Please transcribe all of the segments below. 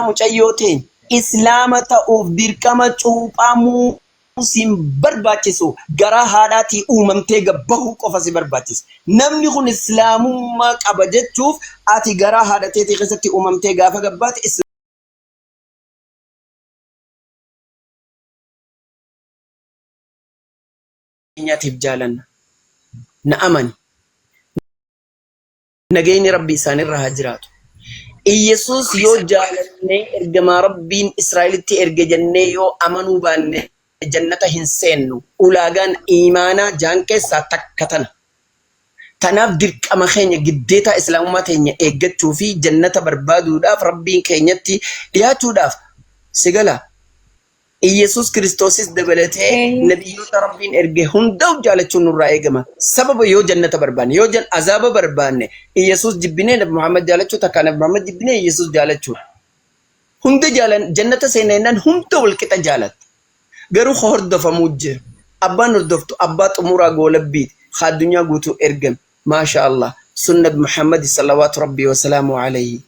mucayyooteen islaama ta'uuf dirqama cuuphamuu sin barbaachisu garaa haadhaatii uumamtee gabbahuu qofa si barbaachisa. Namni kun islaamummaa qaba jechuuf ati garaa haadhateetii keessatti uumamtee gaafa gabbaate islaamummaatiif jaalanna. Na amani. Nageenyi rabbi isaanirra haa jiraatu. Iyesuus yoo jaalannee ergamaa rabbiin Israa'elitti erge jennee yoo amanuu baanne jannata hin seennu. Ulaagaan iimaanaa jaan keessaa takka tana. Tanaaf dirqama keenya giddeetaa islaamummaa teenya eeggachuu fi jannata barbaaduudhaaf rabbiin keenyatti dhiyaachuudhaaf sigala. Iyesuus Kiristoosis dabalatee nabiyyoota rabbiin erge hundaaf jaalachuun nurraa eegama. Sababa yoo jannata barbaanne yoo azaaba barbaanne Iyesuus jibbinee Nabi Muhammad jaalachuu takka Nabi Muhammad jibbinee Iyesuus jaalachuu. Hunda jannata seenennaan hunda walqixa jaalatta. Garuu hordofamuu jira. Abbaan hordoftu abbaa xumuraa goolabbiiti. Addunyaa guutuu ergame. Maasha Allah. Sun Nabi Muhammad salawaatu rabbii wa salaamu alayhi.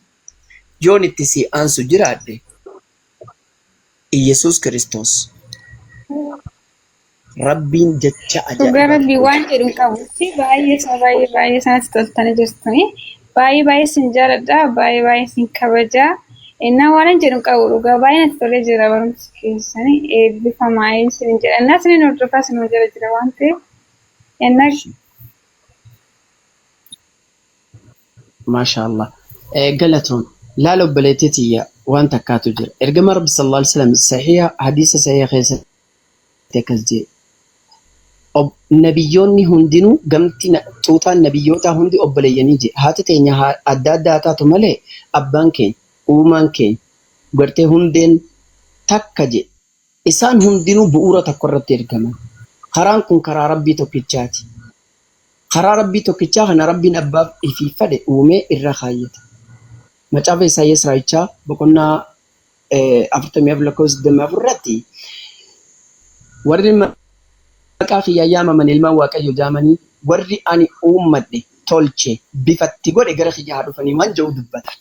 Yoon itti si aansu jiraadhe. Iyesuus Kiristoos. Rabbiin jecha ajaa'iba. Dhugaa rabbii waan jedhuun qabutti baay'ee sanatti toltanii jirtanii. Baay'ee sin jaaladha. Baay'ee sin kabajaa. Innaa waan jedhuun qabu dhugaa baay'ee natti tolee jira barumsi keessanii eebbifamaa isin jedha. Innaa isin hordofaa isin jala jira waan ta'eef. Innaa Maasha Allah. Galatoon. Laala obboleettiitiyya waan takkaatu jira. Ergama Rabbi sallallahu alaihi wasallam sahiha hadiisa sahiha keessatti akkas jedhe. Nabiyyoonni hundinuu gamti tuutaan nabiyyootaa hundi obboleeyyanii jedhe. Haati teenya adda addaa taatu malee abbaan keenya uumaan keenya gartee hundeen takka jedhe. Isaan hundinuu bu'uura tokko irratti ergaman. Karaan kun karaa Rabbii tokkichaati. Karaa Rabbii tokkichaa kana Rabbiin abbaaf ifiifadhe uumee irra kaayyata. Macaafa Isaayyaas raayichaa boqonnaa 44 irratti warri maqaa kiyyaa yaamaman ilmaan Waaqayyo jaamanii warri ani uummadhe tolche bifatti godhe gara kiyyaa haa dhufanii waan jedhu dubbata.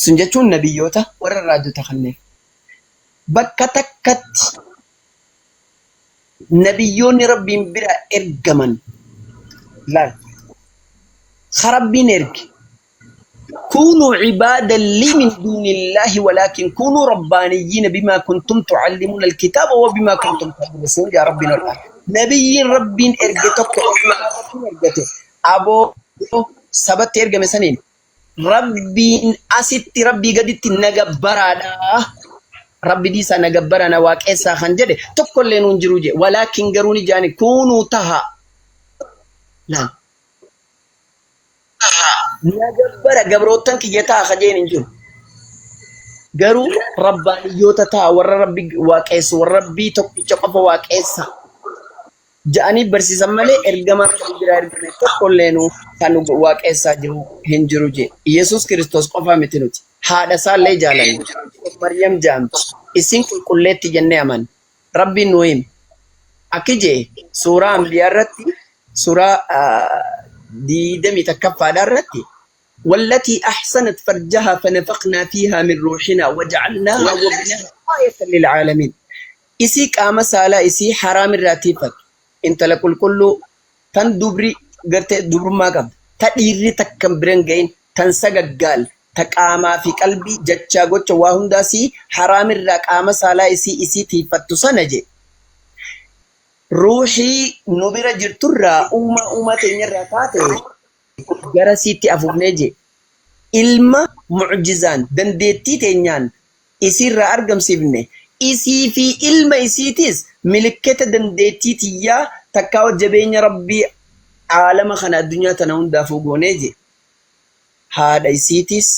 Sun jechuun nabiyyoota warra raajota kanneen. Bakka takkatti nabiyyoonni Rabbiin bira ergaman laal. Rabbiin erge. كونوا عبادا لي من دون الله ولكن كونوا ربانيين بما كنتم تعلمون الكتاب وبما كنتم تدرسون يا ربنا الآن نبي ربين ارجتك أبو سبت ارجع مسنين ربين أسيت ربي قدت نجبرانا ربي ديسا نجبرانا واكسا خنجده تقول لنا نجروجه ولكن قروني جاني كونوا تها لا Nagabbara gabrootan kiyyataa khajeen hin jiru. Garuu rabbaaniyyoota ta'a warra rabbi waaqessu warra rabbii tokkicha qofa waaqessa. Ja'anii barsiisan malee ergama rabbi biraa ergame tokkolleenu kan waaqessaa jiru hin jiru jee. Iyesuus Kiristoos qofa miti nuti. Haadha isaallee jaalanna. Maryam jaamti. Isin qulqulleetti jennee amanna. Rabbiin nu hime. Akki jee suuraa Ambiyaa irratti suuraa دي تكفى دارتي والتي أحسنت فرجها فنفخنا فيها من روحنا وجعلناها وابنها آية للعالمين إسيك سالا إسي حرام الراتيفك انت لكل كله تندبري قرت دبر ما قبل تديري تكمبرنجين تنسق قال تكاما في قلبي جتشا قوتش واهم داسي حرام الراك سالا إسي تيفتو سنجي روحي نبرة جرتورا أمة تنير ركعته جرسيتي أفوجنيجي ilma mu'jizaan dandeettii teenyaan isirra argamsiifne isii fi ilma isiitis milikkata dandeettii tiyyaa takkaa jabeenya rabbii aalama kana addunyaa tana hundaafuu goonee je haadha isiitis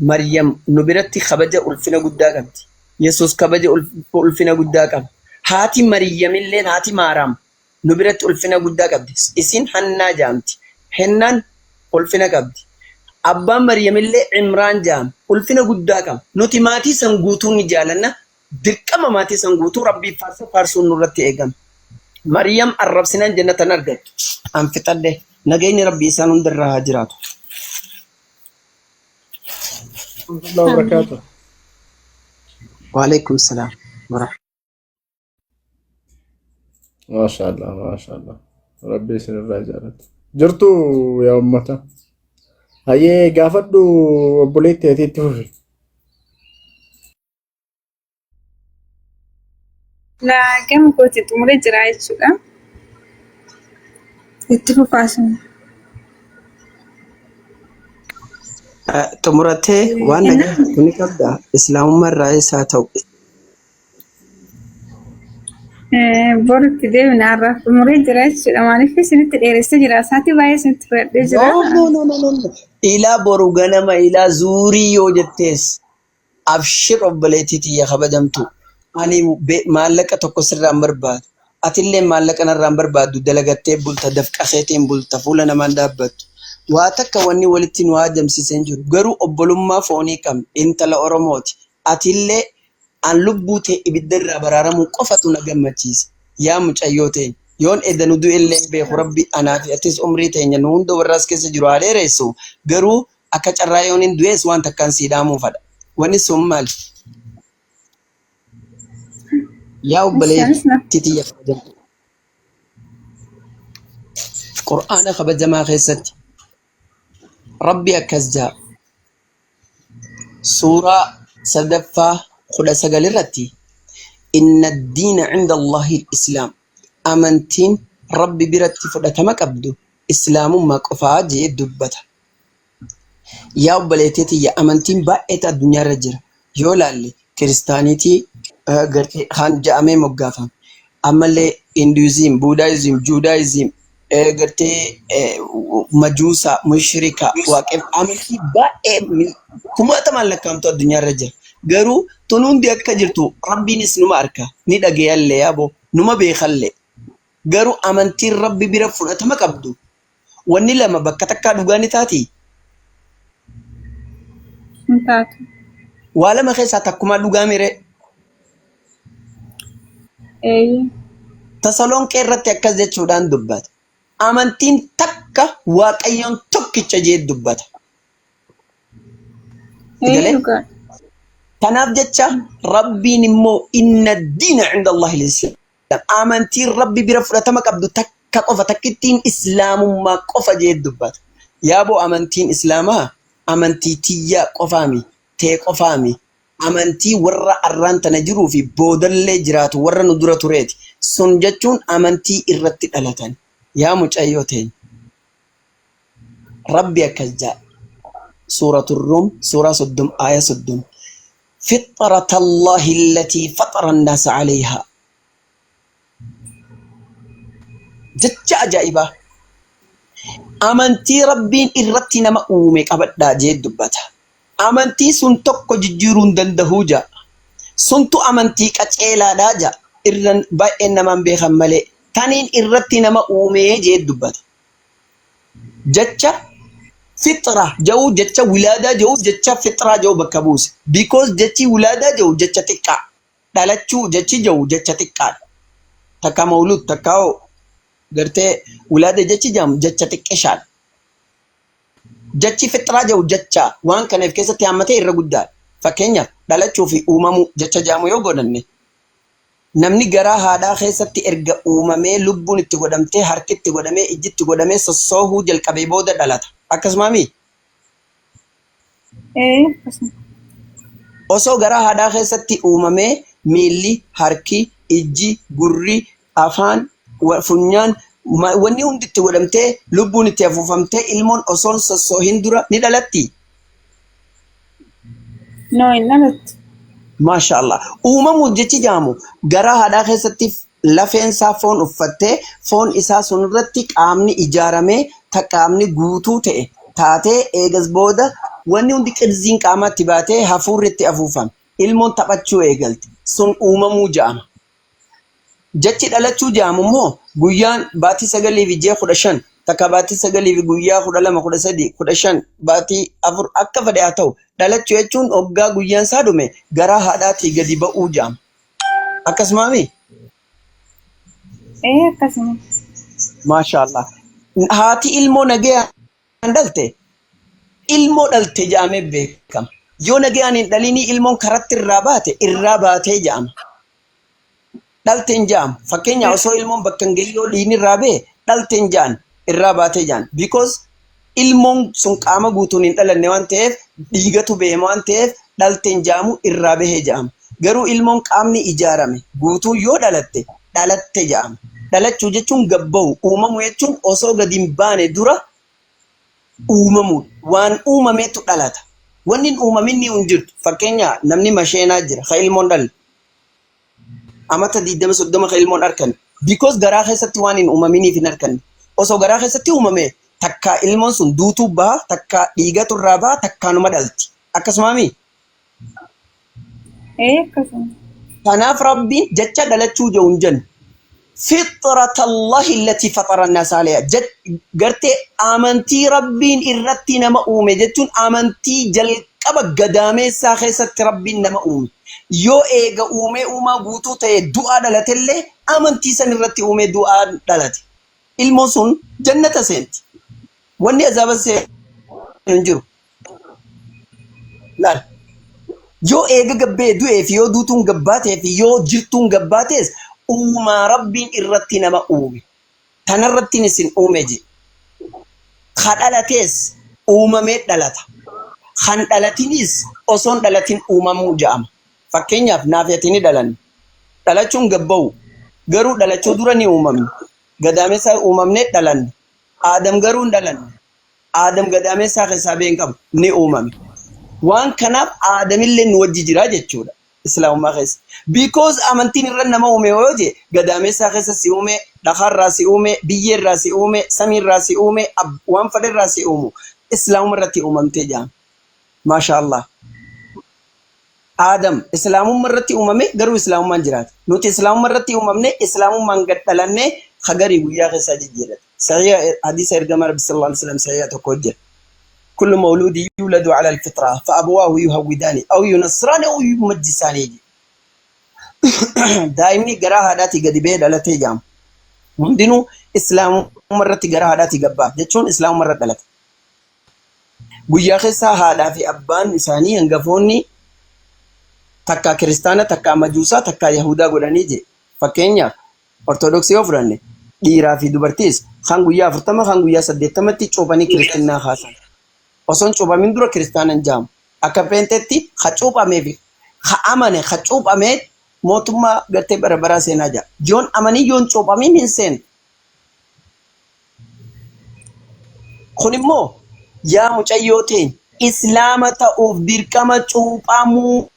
Maryam nu biratti kabaja ulfina guddaa qabdi. Yesuus kabaja ulfina guddaa qaba. Haati Maryamillee haati Maaraam nu biratti ulfina guddaa qabdi. Isin Hannaa jaamti. Hennaan ulfina qabdi. Abbaan Maryamillee Imraan jaam ulfina guddaa qaba. Nuti maatii san guutuu ni jaalanna. Dirqama maatii san guutuu Rabbii faarsuun nurratti eegama. Maryam arrabsinaan jannatan argattu. Anfixadhe nageenyi Rabbii isaan hundarraa haa jiraatu. ورحمة الله وبركاته. وعليكم السلام ورحمة. ما شاء الله ما شاء الله. ربي يسر الرجالات. جرتو يا أمتا. هاي قافدو بوليتي تيتوفي. Laa gama kooti xumuree jira jechuudha. Itti fufaasun. Xumuratee waan nagaa kuni qabda islaamummaa irraa isaa ta'u. Boritti deemina har'a xumuree jira jechuudha. Maaliif isinitti dheeressee jira? Sa'aatii baay'ee isinitti fudhadhee jira. No. Ilaa boru ganama ilaa zuurii yoo jettees abshir obboleettii tiyya kabajamtu. Ani maallaqa tokko sirraan barbaadu. Atillee maallaqa narraan barbaadu dalagattee bulta dafqaseetiin bulta fuula namaan dhaabbattu. Waa takka wanni walitti nu haajamsiisan jiru. Garuu obbolummaa foonii qabna. Intala Oromooti. Atillee an lubbuu ta'e ibidda irraa baraaramuu qofatu na gammachiisa. Yaa mucayyoo ta'e. Yoon edda nu du'ellee beeku rabbi anaa fi atis umrii teenya nu hunda warraas keessa jiru haa dheeressu. Garuu akka carraa yoon hin du'ees waan takkaan siidhaamuu fadha. Wanni sun maali? Yaa obboleettii tiyya kabajamtu. Qur'aana kabajamaa keessatti rabbi akkas jaa suuraa sadaffaa 19 irratti inna ad-diina 'inda Allahi al-islaam amantiin rabbi biratti fudhatama qabdu islaamummaa qofaa jee dubbata. Yaa obboleettii tiyya amantiin baay'eetu addunyaa irra jira. Yoo laalle kiristaaniitii gartee kan ja'amee moggaafame. Ammallee hinduizim, buudaayizim, juudaayizim gartee majuusa, mushrika, waaqef amantii baay'ee kumaatamaan lakkaa'amtu addunyaa irra jira. Garuu tun hundi akka jirtu rabbiinis numa arka ni dhagayallee yaaboo numa beekallee. Garuu amantiin rabbi bira fudhatama qabdu wanni lama bakka takkaa dhugaa ni taati. Waa lama keessaa takkumaa dhugaa miree. Tasalonqee irratti akkas jechuudhaan dubbata. Amantiin takka waaqayyoon tokkicha jee dubbata. Kanaaf jecha rabbiin immoo inna ad-diina 'inda Allahi al-islaam. Amantiin rabbi bira fudhatama qabdu takka qofa takkittiin islaamummaa qofa jee dubbata. Yaaboo amantiin islaamaa amantii tiyyaa qofaami tee qofaami. Amantii warra arraan tana jiruu fi boodallee jiraatu warra nu dura tureeti. Sun jechuun amantii irratti dhalatan. Yaa mucayyoo ta'e. Rabbi akkas jaa. Suuratul Ruum suuraa 30 aaya 30. فطرة الله التي فطر الناس عليها. جتش أجائبا أمنتي ربين إرتي نما أوميك أبدا جيد دبتا أمنتي سنتوكو ججيرون دندهوجا سنتو أمنتي كتيلا داجا إرن باين نمان بيخم ملي تانين إرتي نما أومي جيد دبتا جتش فطرة جو جتش ولادة جو جتش فطرة جو بكابوس because جتش ولادة جو جتش تكا دالتشو جتش جو جتش تكا تكا مولود تكاو قرتي ولادة جتش جام جتش تكشال جتش فطرة جو جتش وان كان في كيسة تيامتي الرقودة فكينيا دالتشو في أمامو جتش جامو يوغونني namni garaa haadhaa keessatti erga uumamee lubbuun itti godhamtee harki itti godhamee ijji itti godhamee sossoohuu jalqabee booda dhalata. Akkasumaami? Osoo garaa haadhaa keessatti uumamee miilli, harki, ijji, gurri, afaan, funyaan wanni hundi itti godhamtee lubbuun itti afuufamtee ilmoon osoon sossoohin dura ni dhalatti. No, hin dhalatti. Maashaallah. Uumamu jechi jaamu garaa haadhaa keessatti lafeen isaa foon uffattee foon isaa sunirratti qaamni ijaaramee ta qaamni guutuu ta'e taatee eegas booda wanni hundi qirziin qaamatti baatee hafuurri itti afuufame ilmoon taphachuu eegalti sun uumamuu jaama. Jechi dhalachuu jaamu immoo guyyaan baatii 9 fi ji'a 15 takka baatii 9 fi guyyaa 12 13 15 baatii 4 akka fedhe haa ta'u dhalachuu jechuun hoggaa guyyaan isaa dhume garaa haadhaatii gadi ba'uu jaama. Akkasumaami? Akkasuma. Maashaallah. Haati ilmoo nagayaan dhalte ilmoo dhalte jaamee beekama. Yoo nagaan hin dhalinii ilmoon karatti irraa baatee jedhama. Dhalteen jedhama. Fakkeenyaaf osoo ilmoon bakka hin gahin yoo dhiigni irraa ba'e dhalteen jedhan irraa baatee jedhan. Because ilmoon sun qaama guutuun hin dhalanne waan ta'eef dhiigatu beema waan ta'eef dhalteen jedhamu irraa bahee jedhama. Garuu ilmoon qaamni ijaarame guutuu yoo dhalatte jedhama. Dhalachuu jechuun gabba'u, uumamu jechuun osoo gadi hin baane dura uumamu. Waan uumameetu dhalata. Wanni hin uumamin ni hin jirtu. Fakkeenyaaf namni masheenaa jira, ka ilmoon dhalle. Amata 20-30 ka ilmoon arkan. Because garaa keessatti waan hin uumaminiif hin arkanne. Osoo garaa keessatti uumame takka ilmoon sun duutuu baha, takka dhiigatu irraa baha, takkaanuma dhalti. Akkasumaami? akkasuma. Kanaaf Rabbiin jecha dhalachuu jedhu hin jennu. فطرة الله التي فطر الناس عليها قرتي آمنتي ربين إرتي نما أومي جتون آمنتي جل كبا قدامي ساخي ست ربين نما أومي يو إيغا أومي أوما قوتو تي دعا دلتلي آمنتي سن إرتي أومي دعا دلتي الموسون جنة سنت واني أزابا سنجرو لا يو إيغا قبي دوئي في يو دوتون قباتي في يو جرتون قباتيس Uumaa Rabbiin irratti nama uume. Tanarratti isin uume je. Kan dhalatees uumamee dhalata. Kan dhalatinis osoon dhalatin uumamuu jedhama. Fakkeenyaaf naafiyatini dhalan. Dhalachuun gabba'u. Garuu dhalachuu dura ni uumamne. Gadaameessaa uumamnee dhalanne. Aadam garuu hin dhalanne. Aadam gadaameessaa keessaa been qabu ni uumame. Waan kanaaf aadamillee nu wajji jira jechuudha. Islaamummaa keessa. Because amantiin irra nama uume yoo je gadaameessaa keessa si uume, dhakarraa si uume, biyyeerraa si uume, samiirraa si uume, waan fedherraa si uumu. Islaamummaa irratti uumamtee jedhama. Maashaallah. Aadam islaamummaa irratti uumame garuu islaamummaan jiraata. Nuti islaamummaa irratti uumamne islaamummaan gad dhalannee hagarii guyyaa keessaa jijjiirate. Sahih hadiisa ergama Rabbi sallallahu alaihi wasallam sahih tokko jira. كل مولود يولد على الفطرة فأبواه يهودانه أو ينصرانه أو يمجسانه دائما قراها داتي قد بيد على تيجام مندينو إسلام مرة قراها داتي قبا جتشون إسلام مرة دلت قويا خسا هذا في أبان إنساني انقفوني تكا كريستانا تكا مجوسا تكا يهودا قولاني جي فكينيا أرثوذكسي أفراني ديرا في دوبرتيس خان قويا فرتما خان قويا سديتمتي چوباني كريستنا خاصا Osoon cuubamin dura kiristaanan jaamu. Akka peentetti ha cuuphameefi ha amane ha cuuphamee mootummaa gartee barabaraa seenaa jira. Yoon amanii yoon cuuphamin hin seenu. Kun immoo yaa mucayyoo ta'een islaama ta'uuf dirqama cuuphamuu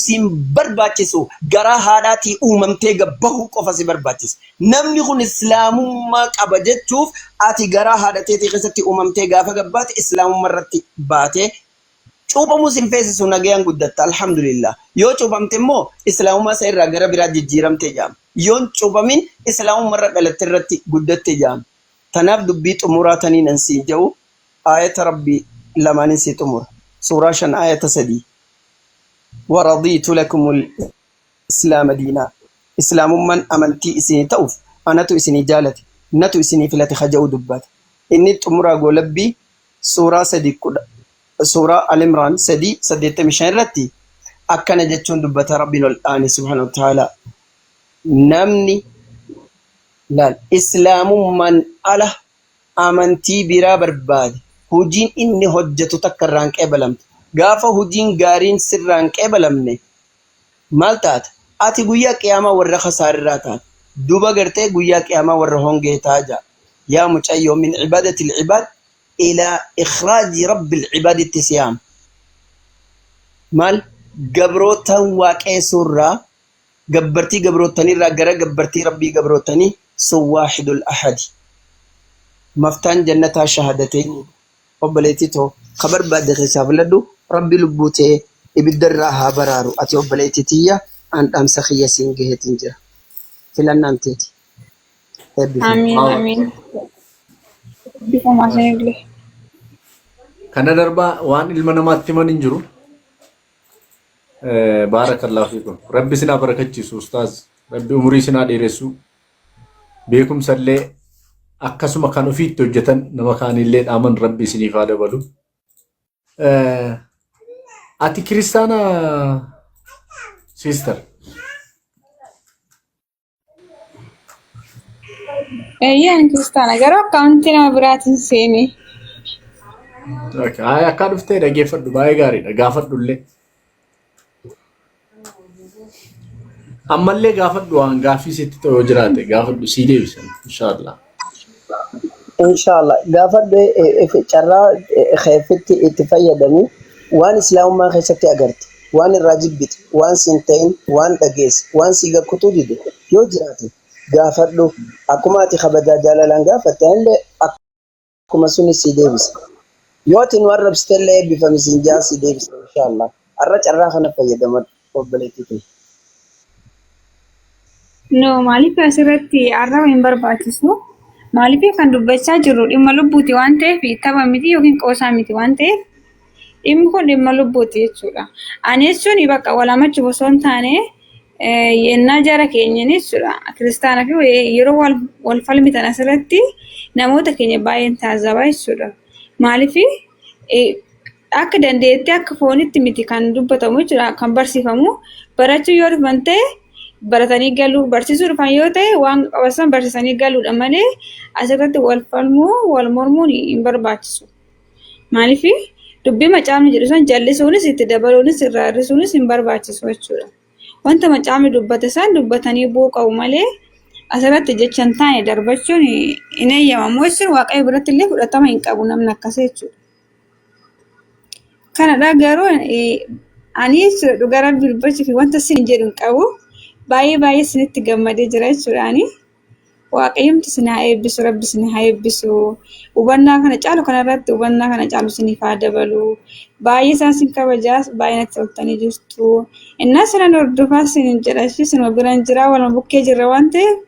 sin barbaachisu garaa haadhaatii uumamtee gabbahuu qofa si barbaachisa. Namni kun islaamummaa qaba jechuuf ati garaa haadhateetii keessatti uumamtee gaafa gabbaate islaamummaa irratti baatee cuuphamuu sin feesisu nagayaan guddatta alhamdulillah. Yoo cuuphamte immoo islaamummaa isa irraa gara biraa jijjiiramtee jaama. Yoon cuuphamin islaamummaa irra dhalatte irratti guddatte jaama. Tanaaf dubbii xumuraa taniin ansiin jedhu ayata rabbii lamaanin si xumura. Suuraa 5 ayata 3. ورضيت لكم الإسلام دينا إسلام من أمنتي إسني توف أنا تو إسني جالتي نتو إسني فلاتي خجاو دبات إني تمرا قولبي سورة سدي كدا سورة الإمران سدي سديت مشان رتي أكن جتشون دبات ربنا الآن سبحانه وتعالى نمني لا إسلام من أله أمنتي برا برباد هجين إني هجتو تكرانك أبلمت gaafa hojiin gaariin sirraan qeebalamne maal taata ati guyyaa qiyaamaa warra khasaarirraa taata duba gartee guyyaa qiyaamaa warra hongee taaja yaa mucayyoo min cibaadati alcibaad ilaa ikhraaji rabbi alcibaaditti siyaam maal gabrootan waaqeessuurraa gabbartii gabrootanirraa gara gabbartii rabbii gabrootanii sun waaxidul ahadi maftaan jannataa shahadateen obboleetitoo خبر بعد خشاف لدو ربي لبوته إبدرها برارو أتي وبليتيتيا أن أمسخي سينجه تنجر فلان أنتيتي آمين آمين بكم عشان يقول كان دربا وان المنامات تمن ينجرو بارك الله فيكم ربي سنا بركتشي أستاذ ربي أمري سنا ديرسو بيكم سلي أكسو مكانو فيت توجتن نمكان اللي آمن ربي سني فاده بلو Ati kiristaana sister. Eeyyaan kiristaana garuu akkaawuntii nama biraatiin seeni. Okay. Ay akka dhuftee dhaggeeffadhu baay'ee gaariidha. Gaafadhullee. Ammallee gaafadhu waan gaaffii sitti ta'u jiraate gaafadhu sii deebisan inshallah. Inshallah gaafadhu carraa khayfitti itti fayyadamii waan islaamummaa keessatti agarti. Waan irraa jibbite, waan siin ta'in, waan dhageesse, waan si gakkutuu dide yoo jiraate gaafadhu akkuma ati kabajaa jaalalaan gaafatte illee akkuma sunis si deebisa. Yoo ati nu arrabsitellee eebbifame siin jaa si deebisa inshallah. Har'a carraa kana fayyadamadhu obboleettii kee. No, maaliif asirratti arraba hin barbaachisu? Maaliif kan dubbachaa jirru dhimma lubbuuti waan ta'eef tapha miti yookiin qoosaa miti waan ta'eef dhimmi kun dhimma lubbuuti jechuudha. Ani jechuun bakka walamachuuf osoo hin taane yennaa jara keenyan jechuudha. Kiristaanaa fi yeroo wal falmitan asirratti namoota keenya baay'een taazabaa jechuudha. Maaliif akka dandeetti akka foonitti miti kan dubbatamu jechuudha kan barsiifamu barachuu yoo dhufan ta'e baratanii galuu barsiisuu dhufan yoo ta'e waan qabasan barsiisanii galuudha malee asirratti wal falmuu wal mormuun hin barbaachisu. Maaliif dubbii macaafni jedhu san jallisuunis itti dabaluunis irraa hir'isuunis hin barbaachisu jechuudha. Wanta macaafni dubbate san dubbatanii bu'uu qabu malee asirratti jecha hin taane darbachuun hin eeyyamamu jechuun waaqayyo biratti illee fudhatama hin qabu namni akkasii jechuudha. Kanadha garuu ani dhugaa rabbii dubbachuu fi wanta isin jedhu hin qabu. Baay'ee isinitti gammadee jira jechuudha. Waaqayyoomti isin haa eebbisu, rabbi isin haa eebbisu. Hubannaa kana caalu kanarratti hubannaa kana caalu isiniif haa dabalu. Baay'ee isaan isin kabajaa, baay'ee natti toltanii jirtu. Innaa sinan hordofaa isinin jedha, isinuma biraan jira, waluma bukkee jirra waan ta'eef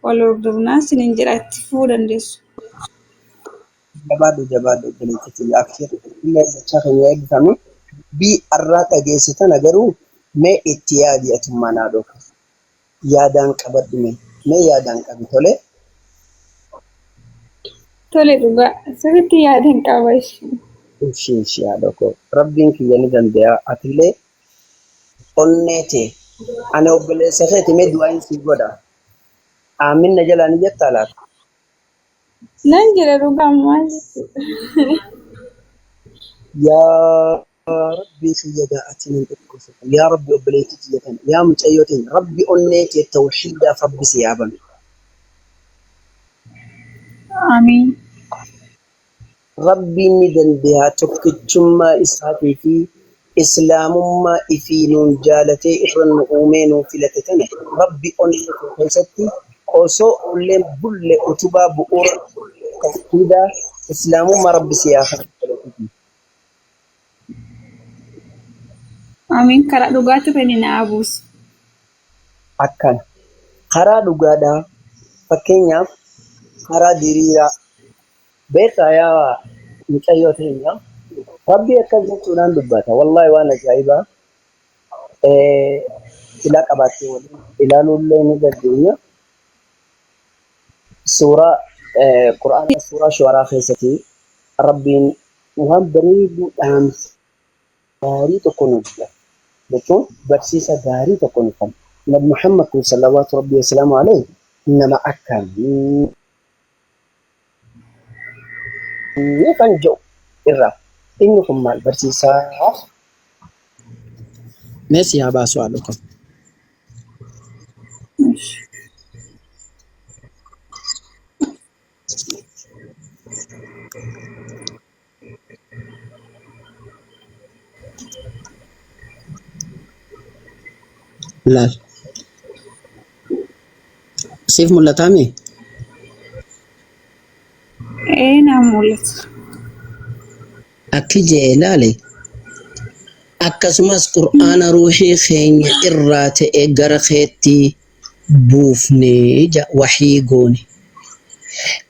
wal hordofnaa isinin jedha itti fufuu dandeessu. Jabaadhu obboleettii akhiir illee dachaa keenya eebbifame bii arraa dhageessitan garuu mee itti yaadi atummaa naa dhoka. Yaadaan qabadhu mee yaadaan qabi tole. Tole dhugaa sirriitti yaadaan qaba ishii yaada koo rabbiin kiyya ni danda'a atillee onnee ta'e ani obboleessa keeti mee du'aan si godha. Aamin na jalaa ni jettaa laata? Nan jira dhugaa maal jechuudha. Yaa Rabbi kiyya ati min dhukkubsa. Yaa Rabbi obboleettii kiyya kana. Yaa mucayyootiin Rabbi onnee kee tawxiidaaf Rabbi si yaabame. Amiin. Rabbiin ni danda'a tokkichummaa isaatii fi islaamummaa ifii nuun jaalatee irra nu uumee nuun filate tana Rabbi onnee kee keessatti osoo ulleen bulle utubaa bu'uura tawxiidaa islaamummaa Rabbi si yaafame. Amiin karaa dhugaatti fedhi na abuus. Akkana karaa dhugaadhaa fakkeenyaaf karaa diriiraa beekaa yaa mucayyoo teenya Rabbi akkas jechuudhaan dubbata wallahi waan ajaa'ibaa filaa qabaattee waliin ilaaluullee ni dandeenya. Suuraa Qur'aana suuraa Shu'araa keessatti Rabbiin waan bareeduudhaan gaarii tokko nu jira. Betul bersisa dari tokko kan Nabi Muhammad sallallahu alaihi wasallam nama akan ini kan jauh irra ini kemal bersisa Messi apa soal itu Lal. Siif mul'ataami? Naa mul'ata. Akki jee ilaale. Akkasumas Qur'aana ruuxii keenya irraa ta'e gara keetti buufnee wahii goone.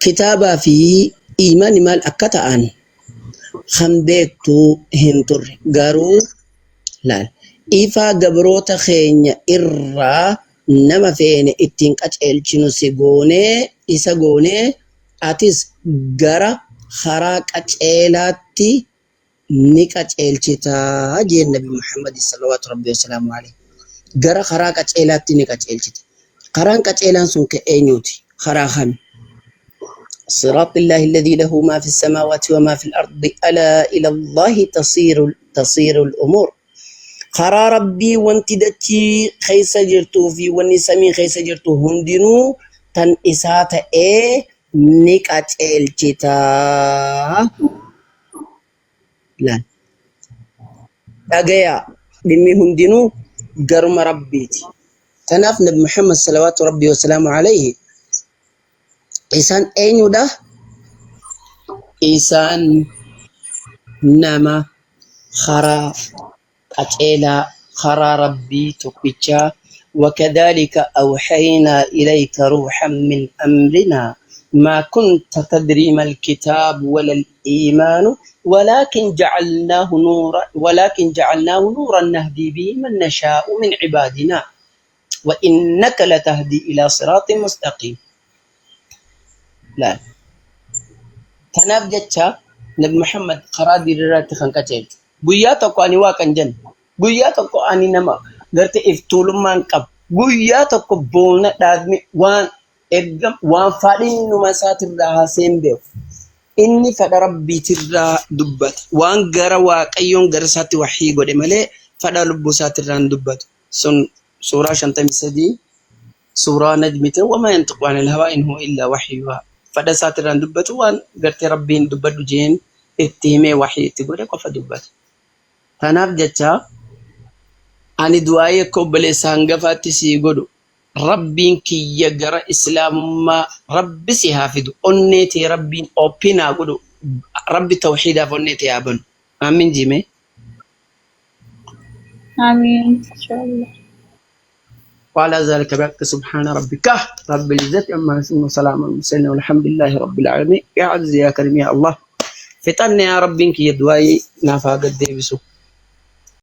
Kitaabaa fi iimani maal akka ta'an kan beektu hin turre garuu laal. Ifaa gabroota keenya irraa nama feene ittiin qaceelchinu si goonee isa goonee atis gara karaa qaceelaatti نيكا تشيلتا جي النبي محمد صلوات ربي وسلامه عليه غرا خراكا تشيلاتي نيكا تشيلتا خرانكا تشيلان سونك اينيوتي خراخان صراط الله الذي له ما في السماوات وما في الأرض ألا إلى الله تصير الأمور خرا ربي وانتدتي خيس جرتو في ونسمي خيس جرتو هندنو تن إسات نيكات الجتا لا أجيا بمي هندنو قرم ربيتي تناف نبي محمد صلوات ربي وسلامه عليه إنسان أين يده إنسان نما خرا أتيلا خرا ربي تقبتشا وكذلك أوحينا إليك روحا من أمرنا ما كنت تدري ما الكتاب ولا الإيمان ولكن جعلناه نورا نهدي به من نشاء من عبادنا وإنك لتهدي إلى صراط مستقيم لا تناف جتشا نبي محمد خرادي ريرات خنكتشيل بوياتك أني واكن جن بوياتك أني نما قرت إفتول من كب بوياتك بونا دادمي وان إدم وان فادين نما ساتر راه سيمبيو إني فد ربي ترى دبت وان جرا واقيون جرا ساتي وحي قد ملء فد لبو ساتر ران دبت سورة شنتم سدي سورة نجمة وما ينطق عن الهوى إن هو إلا وحيها فدا ساتران دبت وان قرت ربين دبت جين اتهمي وحي تقول لك فدبت تناف جتا أني دعاية كوبلي سانغفاتي سيقولوا ربين كي يقرأ إسلام ما ربي سيحافظ أنيتي ربين أوبينا قولوا ربي توحيدا فنيتي أبن آمين جيمي آمين إن شاء الله. وعلى ذلك بك سبحان ربك رب العزة عما يصفون وسلام على المرسلين والحمد لله رب العالمين يا عزيز يا كريم يا الله فتن يا ربك يا دواي نافع قد بسو